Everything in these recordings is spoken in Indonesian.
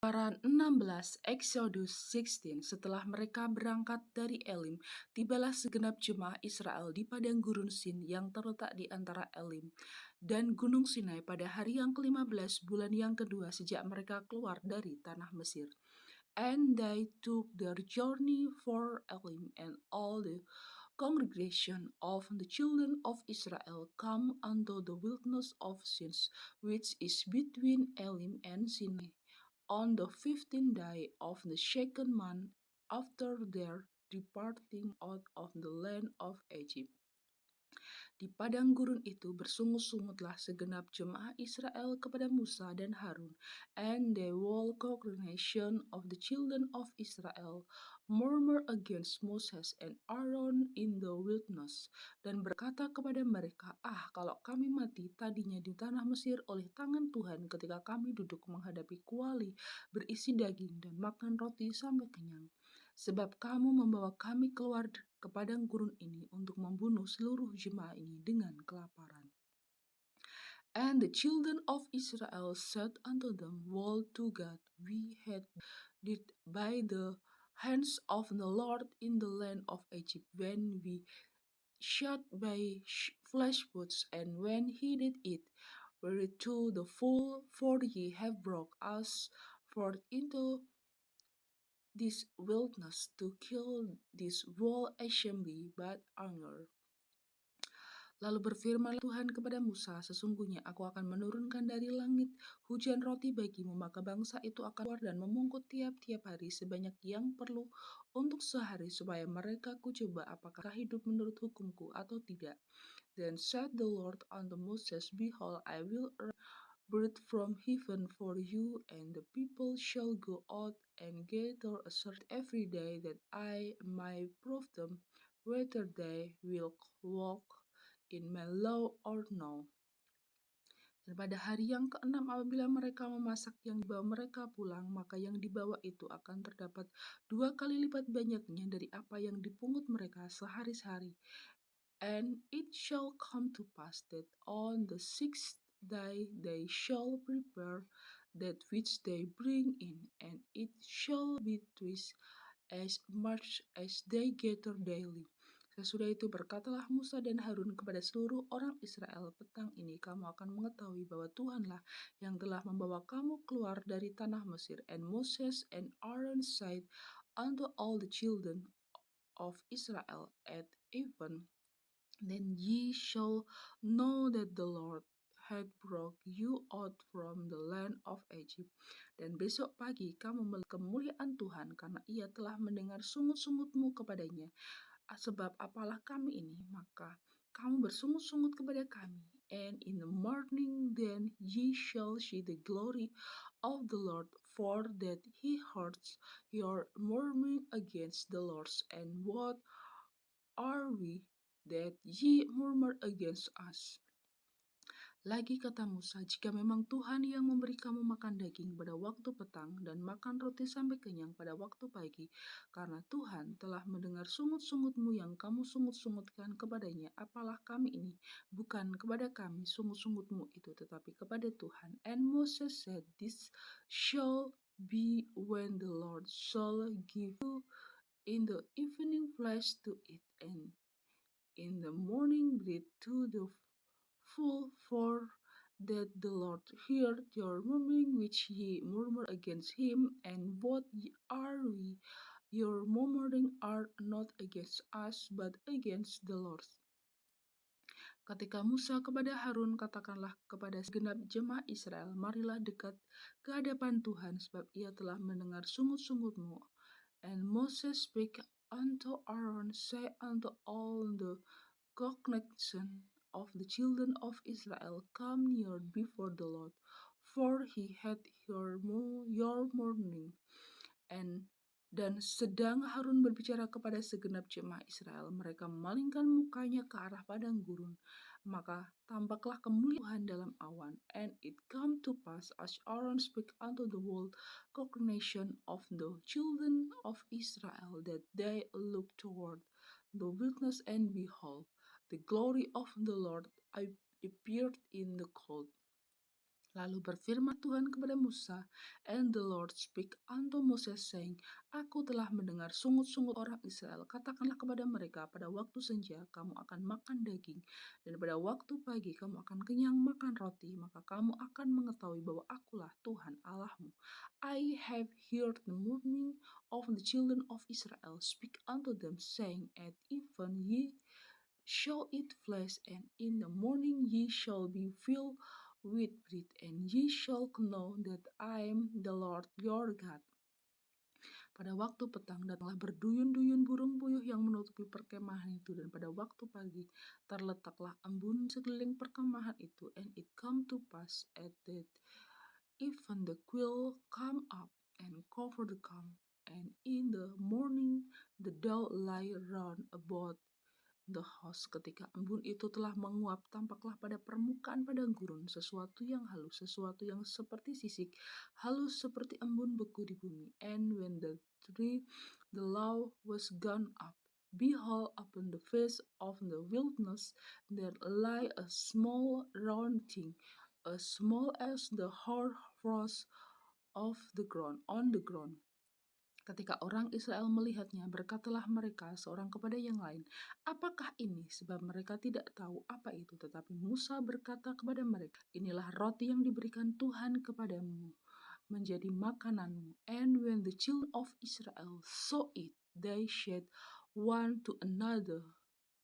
Keluaran 16, Exodus 16. Setelah mereka berangkat dari Elim, tibalah segenap jemaah Israel di padang gurun Sin yang terletak di antara Elim dan Gunung Sinai pada hari yang ke-15 bulan yang kedua sejak mereka keluar dari tanah Mesir. And they took their journey for Elim, and all the congregation of the children of Israel come unto the wilderness of Sin, which is between Elim and Sinai, on the 15th day of the second month after their departing out of the land of Egypt. Di padang gurun itu bersungut-sungutlah segenap jemaah Israel kepada Musa dan Harun, and the whole congregation of the children of Israel murmur against Moses and Aaron in the wilderness, dan berkata kepada mereka, kalau kami mati tadinya di tanah Mesir oleh tangan Tuhan ketika kami duduk menghadapi kuali berisi daging dan makan roti sampai kenyang. Sebab kamu membawa kami keluar ke padang gurun ini untuk membunuh seluruh jemaah ini dengan kelaparan. And the children of Israel said unto them, Woe to God, we had did by the hands of the Lord in the land of Egypt, when we shot by flesh pots, and when he did it, whereto the full, for ye have brought us forth into this wilderness to kill this whole assembly, but anger. Lalu berfirmanlah Tuhan kepada Musa, sesungguhnya aku akan menurunkan dari langit hujan roti bagimu, maka bangsa itu akan keluar dan memungkut tiap-tiap hari sebanyak yang perlu untuk sehari, supaya mereka kucoba apakah hidup menurut hukumku atau tidak. Then said the Lord unto Moses, Behold, I will bread from heaven for you, and the people shall go out and gather a sort every day, that I may prove them whether they will walk in my law or no. Dan pada hari yang keenam apabila mereka memasak yang dibawa mereka pulang, maka yang dibawa itu akan terdapat 2 kali lipat banyaknya dari apa yang dipungut mereka sehari-hari. And it shall come to pass that on the 6th day they shall prepare that which they bring in, and it shall be twice as much as they gather daily. Sesudah itu berkatalah Musa dan Harun kepada seluruh orang Israel, petang ini kamu akan mengetahui bahwa Tuhanlah yang telah membawa kamu keluar dari tanah Mesir. And Moses and Aaron said unto all the children of Israel at even, Then ye shall know that the Lord had brought you out from the land of Egypt. Dan besok pagi kamu melihat kemuliaan Tuhan, karena ia telah mendengar sungut-sungutmu kepadanya. Sebab apalah kami ini, maka kamu bersungut-sungut kepada kami. And in the morning then ye shall see the glory of the Lord, for that he hears your murmuring against the Lord. And what are we that ye murmur against us? Lagi kata Musa, jika memang Tuhan yang memberi kamu makan daging pada waktu petang dan makan roti sampai kenyang pada waktu pagi, karena Tuhan telah mendengar sungut-sungutmu yang kamu sungut-sungutkan kepadanya, apalah kami ini, bukan kepada kami sungut-sungutmu itu, tetapi kepada Tuhan. And Moses said, This shall be when the Lord shall give you in the evening flesh to eat, and in the morning bread to the full, for that the Lord heard your murmuring which ye murmur against him. And what are we? Your murmuring are not against us, but against the Lord. Ketika Musa kepada Harun, katakanlah kepada segenap jemaah Israel, marilah dekat ke hadapan Tuhan, sebab ia telah mendengar sungut-sungutmu. And Moses spake unto Aaron, say unto all the congregation of the children of Israel, come near before the Lord, for he had your mourning. Dan sedang Harun berbicara kepada segenap jemaah Israel, mereka memalingkan mukanya ke arah padang gurun, maka tampaklah kemuliaan dalam awan. And it come to pass, as Aaron spake unto the whole congregation of the children of Israel, that they looked toward the wilderness, and behold, the glory of the Lord appeared in the cloud. Lalu berfirman Tuhan kepada Musa, "And the Lord speak unto Moses, saying, Aku telah mendengar sungut-sungut orang Israel. Katakanlah kepada mereka, pada waktu senja kamu akan makan daging, dan pada waktu pagi kamu akan kenyang makan roti. Maka kamu akan mengetahui bahwa Akulah Tuhan Allahmu. I have heard the murmuring of the children of Israel. Speak unto them, saying, At even ye shall eat flesh, and in the morning ye shall be filled with bread, and ye shall know that I am the Lord your God." Pada waktu petang datanglah berduyun-duyun burung puyuh yang menutupi perkemahan itu, dan pada waktu pagi terletaklah embun sekeliling perkemahan itu. And it come to pass at that even the quail come up and cover the camp, and in the morning the dove lie round about the house. Ketika embun itu telah menguap, tampaklah pada permukaan padang gurun sesuatu yang halus, sesuatu yang seperti sisik, halus seperti embun beku di bumi. And when the law was gone up, behold, upon the face of the wilderness there lay a small round thing, as small as the hoarfrost of the ground on the ground. Ketika orang Israel melihatnya, berkatalah mereka seorang kepada yang lain, "Apakah ini?" Sebab mereka tidak tahu apa itu. Tetapi Musa berkata kepada mereka, "Inilah roti yang diberikan Tuhan kepadamu menjadi makananmu." And when the children of Israel saw it, they said one to another,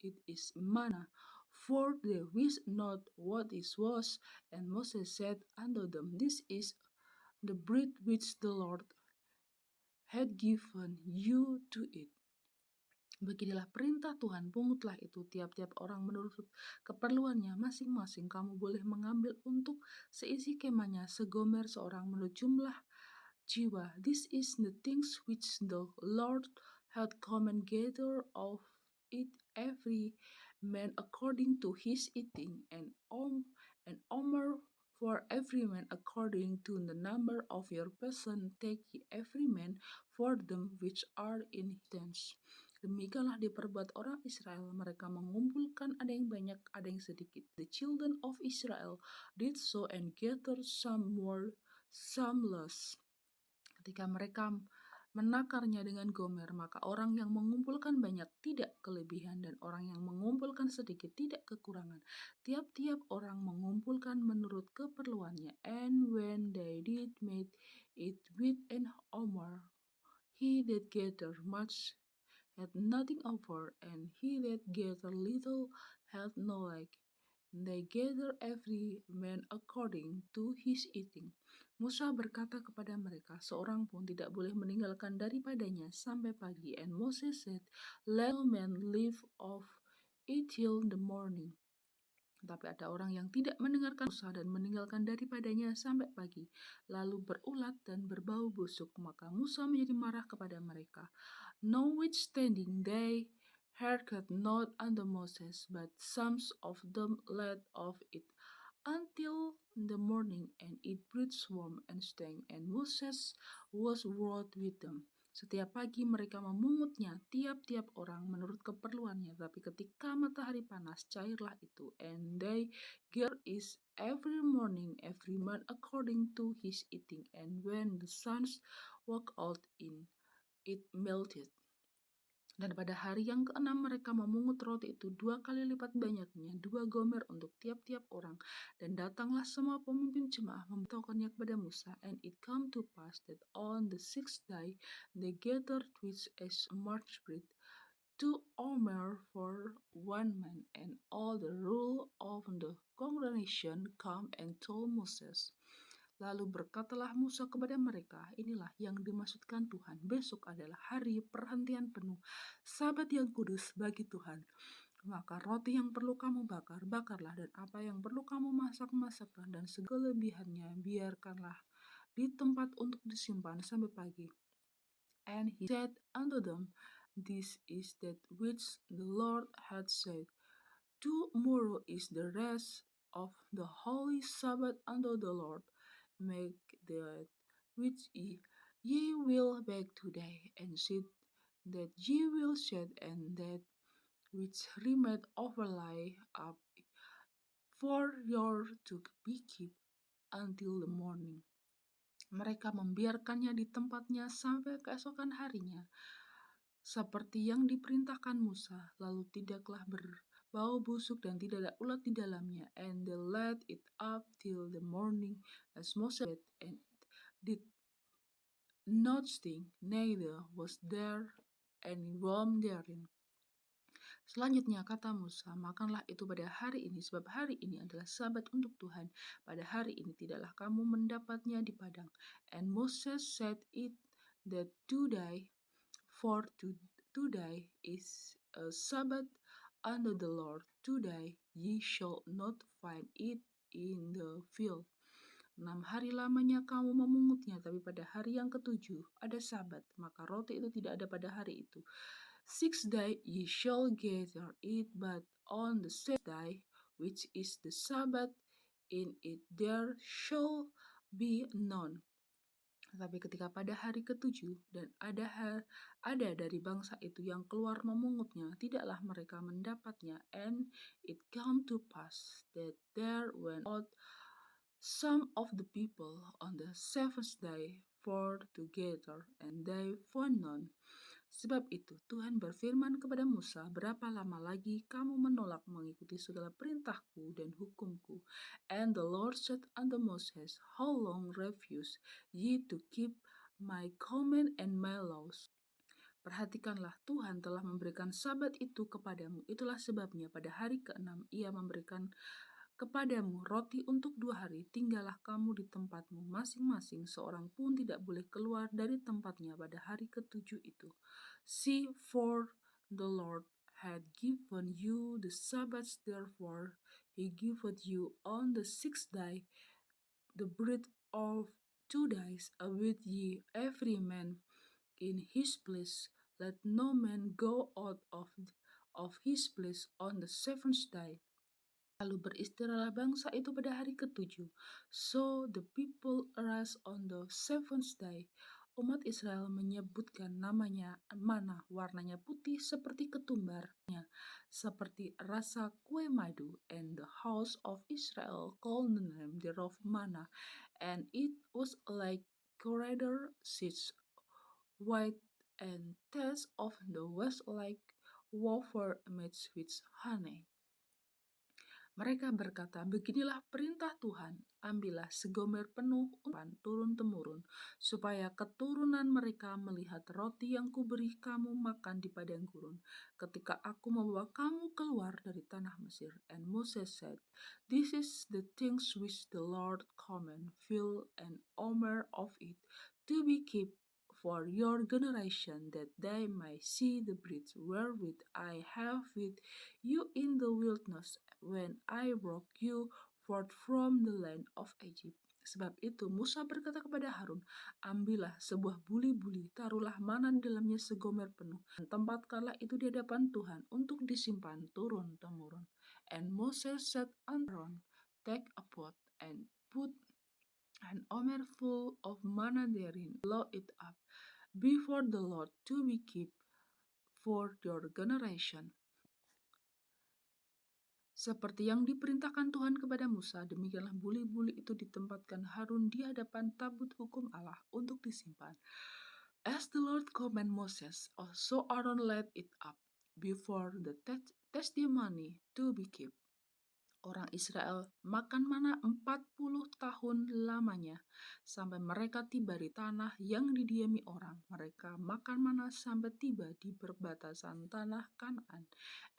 "It is manna," for they wist not what it was. And Moses said unto them, "This is the bread which the Lord had given you to eat." Beginilah perintah Tuhan, pungutlah itu tiap-tiap orang menurut keperluannya masing-masing. Kamu boleh mengambil untuk seisi kemahnya segomer seorang menurut jumlah jiwa. This is the things which the Lord had commanded, gather of it every man according to his eating, and an omer for every man according to the number of your person. Take ye every man for them which are in his tents. Demikianlah diperbuat orang Israel. Mereka mengumpulkan, ada yang banyak, ada yang sedikit. The children of Israel did so and gathered some more, some less. Ketika mereka menakarnya dengan gomer, maka orang yang mengumpulkan banyak tidak kelebihan, dan orang yang mengumpulkan sedikit tidak kekurangan. Tiap-tiap orang mengumpulkan menurut keperluannya. And when they did make it with an omer, he that gathered much had nothing over, and he that gathered little had no lack. They gather every man according to his eating. Musa berkata kepada mereka, seorang pun tidak boleh meninggalkan daripadanya sampai pagi. And Moses said, "Let no man live of it till the morning." Tapi ada orang yang tidak mendengarkan Musa dan meninggalkan daripadanya sampai pagi, lalu berulat dan berbau busuk. Maka Musa menjadi marah kepada mereka. Notwithstanding, they hearkened not unto Moses, but some of them led of it until the morning, and it breed swarm and stank, and Moses was wroth with them. Setiap pagi mereka memungutnya, tiap-tiap orang menurut keperluannya, tapi ketika matahari panas, cairlah itu. And they gather is every morning, every man according to his eating, and when the sun walk out in, it melted. Dan pada hari yang keenam mereka memungut roti itu 2 kali lipat banyaknya, 2 gomer untuk tiap-tiap orang. Dan datanglah semua pemimpin jemaah memberitahukannya kepada Musa. And it come to pass that on the 6th day they gathered which as much bread, 2 omer for one man. And all the rule of the congregation come and told Moses. Lalu berkatalah Musa kepada mereka, inilah yang dimaksudkan Tuhan. Besok adalah hari perhentian penuh, Sabat yang kudus bagi Tuhan. Maka roti yang perlu kamu bakar, bakarlah, dan apa yang perlu kamu masak, masaklah, dan segelebihannya biarkanlah di tempat untuk disimpan sampai pagi. And he said unto them, This is that which the Lord had said, Tomorrow is the rest of the holy Sabbath unto the Lord. Make that which ye will bake today, and seed that ye will shed, and that which remaineth overlay up for your to be kept until the morning. Mereka membiarkannya di tempatnya sampai keesokan harinya, seperti yang diperintahkan Musa. Lalu tidaklah berbau busuk dan tidak ada ulat di dalamnya. And they let it up till the morning, as Moses said, and did not stink, neither was there any worm therein. Selanjutnya kata Musa, makanlah itu pada hari ini, sebab hari ini adalah Sabat untuk Tuhan. Pada hari ini tidaklah kamu mendapatnya di padang. And Moses said it that today, for today is a Sabbath unto the Lord. Today ye shall not find it in the field. 6 hari lamanya kamu memungutnya, tapi pada hari yang ketujuh ada Sabat, maka roti itu tidak ada pada hari itu. 6 day ye shall gather it, but on the 7th day, which is the Sabbath, in it there shall be none. Tapi ketika pada hari ketujuh dan ada dari bangsa itu yang keluar memungutnya, tidaklah mereka mendapatnya. And it came to pass that there went out some of the people on the 7th day for to gather, and they found none. Sebab itu Tuhan berfirman kepada Musa, berapa lama lagi kamu menolak mengikuti segala perintahku dan hukumku? And the Lord said unto Moses, how long refuse ye to keep my command and my laws? Perhatikanlah, Tuhan telah memberikan Sabat itu kepadamu. Itulah sebabnya pada hari ke-6 ia memberikan kepadamu roti untuk 2 hari. Tinggallah kamu di tempatmu masing-masing, seorang pun tidak boleh keluar dari tempatnya pada hari ketujuh itu. See, for the Lord had given you the Sabbath, therefore he giveth you on the 6th day the bread of 2 days, with ye every man in his place. Let no man go out of his place on the 7th day. Lalu beristirahatlah bangsa itu pada hari ketujuh. So the people arose on the 7th day. Umat Israel menyebutkan namanya mana, warnanya putih seperti ketumbarnya, seperti rasa kue madu. And the house of Israel called the name thereof manna, and it was like coriander seeds, white, and taste of the was like wafer mixed with honey. Mereka berkata, beginilah perintah Tuhan, ambillah segomer penuh umpan turun-temurun, supaya keturunan mereka melihat roti yang kuberi kamu makan di padang gurun, ketika aku membawa kamu keluar dari tanah Mesir. And Moses said, this is the things which the Lord command, fill an omer of it, to be kept for your generation, that they may see the bread wherewith I have with you in the wilderness, when I brought you forth from the land of Egypt. Sebab itu Musa berkata kepada Harun, ambillah sebuah buli-buli, taruhlah mana di dalamnya segomer penuh, dan tempatkanlah itu di hadapan Tuhan untuk disimpan turun-temurun. And Moses said unto Aaron, take a pot and put an omer full of manna therein, blow it up before the Lord to be kept for your generation. Seperti yang diperintahkan Tuhan kepada Musa, demikianlah buli-buli itu ditempatkan Harun di hadapan tabut hukum Allah untuk disimpan. As the Lord command Moses, so Aaron led it up before the testimony to be kept. Orang Israel makan mana 40 tahun lamanya, sampai mereka tiba di tanah yang didiami orang. Mereka makan mana sampai tiba di perbatasan tanah Kanaan.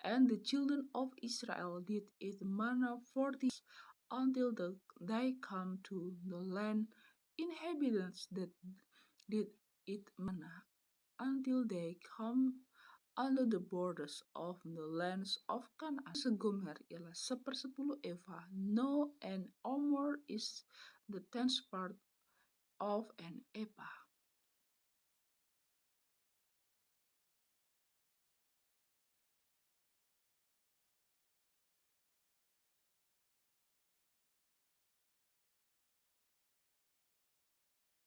And the children of Israel did eat manna 40 years, until they come to the land. Inhabitants that did eat manna, until they come under the borders of the lands of Canaan. Segomer ialah 1/10 eva. No, an omer is the 10th part of an ephah.